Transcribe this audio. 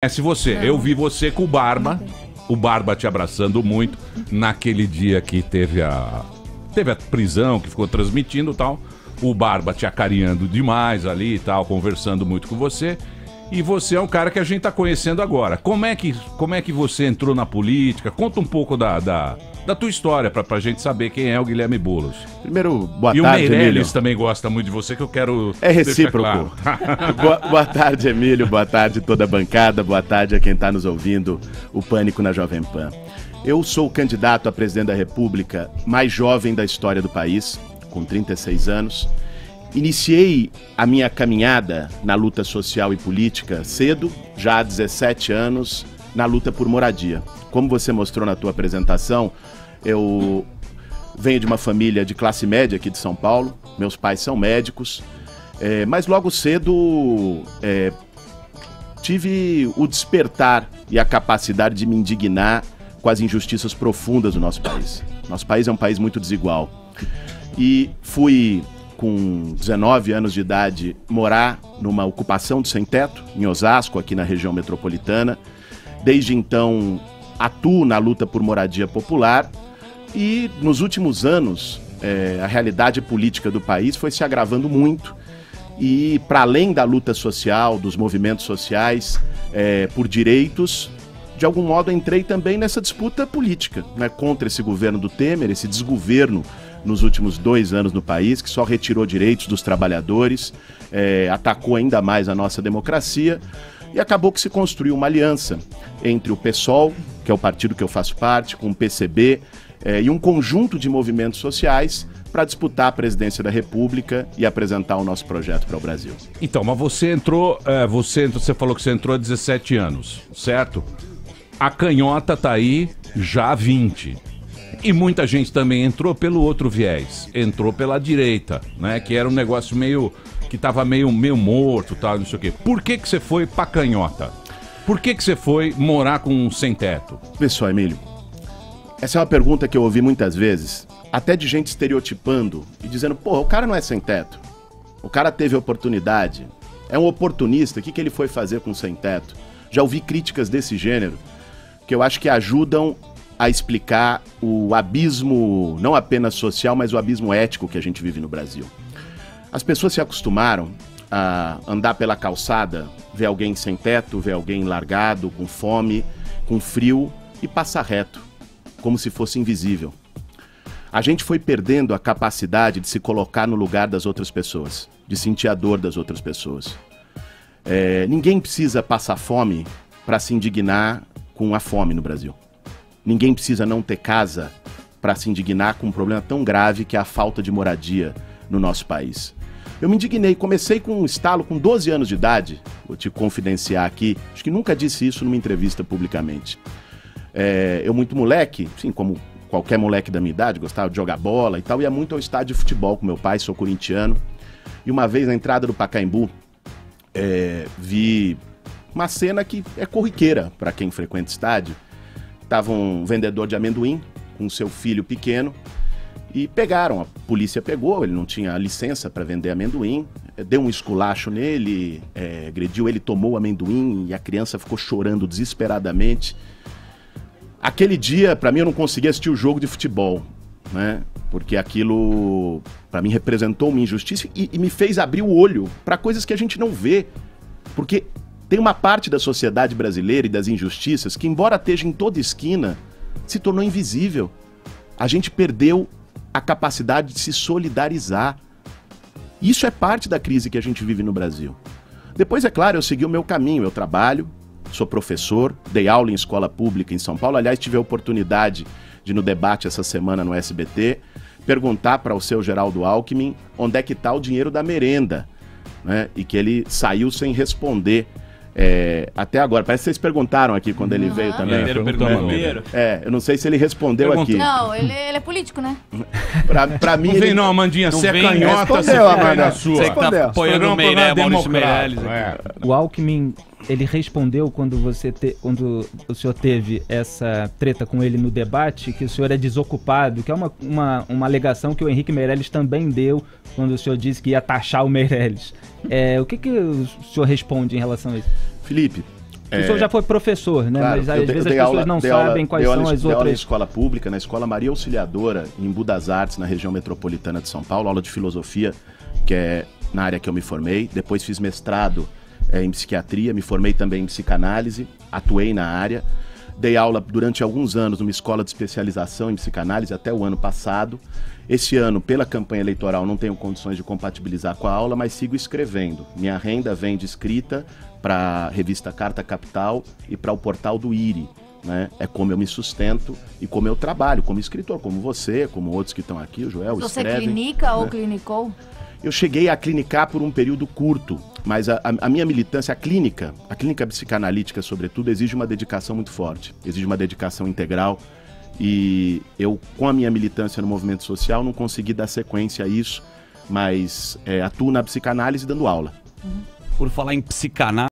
conhece você. Eu vi você com o Barba te abraçando muito naquele dia que teve a prisão, que ficou transmitindo e tal. O Barba te acarinhando demais ali e tal, conversando muito com você. E você é um cara que a gente tá conhecendo agora. Como é que você entrou na política? Conta um pouco da tua história pra gente saber quem é o Guilherme Boulos. Primeiro, boa tarde, Emílio. E o Meirelles também gosta muito de você, que eu quero... É recíproco. Claro. Boa tarde, Emílio. Boa tarde, toda a bancada. Boa tarde a quem tá nos ouvindo, o Pânico na Jovem Pan. Eu sou o candidato a presidente da República mais jovem da história do país, com 36 anos. Iniciei a minha caminhada na luta social e política cedo, já há 17 anos, na luta por moradia. Como você mostrou na tua apresentação, eu venho de uma família de classe média aqui de São Paulo, meus pais são médicos, mas logo cedo tive o despertar e a capacidade de me indignar com as injustiças profundas do nosso país. Nosso país é um país muito desigual. E fui, com 19 anos de idade, morar numa ocupação de sem-teto, em Osasco, aqui na região metropolitana. Desde então, atuo na luta por moradia popular e, nos últimos anos, a realidade política do país foi se agravando muito e, para além da luta social, dos movimentos sociais por direitos, de algum modo entrei também nessa disputa política, né, contra esse governo do Temer, esse desgoverno nos últimos 2 anos no país, que só retirou direitos dos trabalhadores, atacou ainda mais a nossa democracia, e acabou que se construiu uma aliança entre o PSOL, que é o partido que eu faço parte, com o PCB, e um conjunto de movimentos sociais para disputar a presidência da República e apresentar o nosso projeto para o Brasil. Então, mas você falou que você entrou há 17 anos, certo? A canhota tá aí já há 20. E muita gente também entrou pelo outro viés. Entrou pela direita, né? Que era um negócio que tava meio morto, tal, não sei o quê. Por que você foi pra canhota? Por que você foi morar com um sem-teto? Pessoal, Emílio, essa é uma pergunta que eu ouvi muitas vezes, até de gente estereotipando e dizendo, porra, o cara não é sem-teto. O cara teve oportunidade. É um oportunista. O que ele foi fazer com sem-teto? Já ouvi críticas desse gênero que eu acho que ajudam a explicar o abismo, não apenas social, mas o abismo ético que a gente vive no Brasil. As pessoas se acostumaram a andar pela calçada, ver alguém sem teto, ver alguém largado, com fome, com frio, e passar reto, como se fosse invisível. A gente foi perdendo a capacidade de se colocar no lugar das outras pessoas, de sentir a dor das outras pessoas. Ninguém precisa passar fome para se indignar com a fome no Brasil. Ninguém precisa não ter casa para se indignar com um problema tão grave que é a falta de moradia no nosso país. Eu me indignei, comecei com um estalo com 12 anos de idade, vou te confidenciar aqui, acho que nunca disse isso numa entrevista publicamente. Eu muito moleque, sim, como qualquer moleque da minha idade, gostava de jogar bola e tal, ia muito ao estádio de futebol com meu pai, sou corintiano, e uma vez na entrada do Pacaembu, vi uma cena que é corriqueira para quem frequenta estádio. Tava um vendedor de amendoim com seu filho pequeno e pegaram, a polícia pegou, ele não tinha licença para vender amendoim, deu um esculacho nele, agrediu ele, tomou o amendoim e a criança ficou chorando desesperadamente. Aquele dia, para mim, eu não conseguia assistir o jogo de futebol, né? Porque aquilo, para mim, representou uma injustiça e me fez abrir o olho para coisas que a gente não vê. Porque tem uma parte da sociedade brasileira e das injustiças que, embora esteja em toda esquina, se tornou invisível. A gente perdeu a capacidade de se solidarizar. Isso é parte da crise que a gente vive no Brasil. Depois, é claro, eu segui o meu caminho. Eu trabalho, sou professor, dei aula em escola pública em São Paulo. Aliás, tive a oportunidade de, no debate essa semana no SBT, perguntar para o seu Geraldo Alckmin onde é que está o dinheiro da merenda, né? E que ele saiu sem responder. Até agora, parece que vocês perguntaram aqui quando ele veio também. Eu não sei se ele respondeu aqui. Não, ele é político, né? Pra mim. Não vem não, Amandinha, você é canhota, você fica na sua. Você que tá apoiando o Maurício Meirelles. O Alckmin, ele respondeu quando o senhor teve essa treta com ele no debate, que o senhor é desocupado, que é uma alegação que o Henrique Meirelles também deu quando o senhor disse que ia taxar o Meirelles. O que o senhor responde em relação a isso? Felipe, O senhor já foi professor, né? Claro, Mas às vezes as pessoas não sabem quais são as Dei aula em outras... escola pública, na Escola Maria Auxiliadora, em Budas Artes, na região metropolitana de São Paulo, aula de filosofia, que é na área que eu me formei. Depois fiz mestrado em psiquiatria, me formei também em psicanálise, atuei na área. Dei aula durante alguns anos numa escola de especialização em psicanálise até o ano passado. Esse ano, pela campanha eleitoral, não tenho condições de compatibilizar com a aula, mas sigo escrevendo. Minha renda vem de escrita para a revista Carta Capital e para o portal do IRI. Né? É como eu me sustento e como eu trabalho, como escritor, como você, como outros que estão aqui, o Joel, Você escrevem. clinica ou clinicou? Eu cheguei a clinicar por um período curto, mas a minha militância, a clínica psicanalítica, sobretudo, exige uma dedicação muito forte, exige uma dedicação integral. E eu, com a minha militância no movimento social, não consegui dar sequência a isso, mas atuo na psicanálise dando aula. Por falar em psicanálise,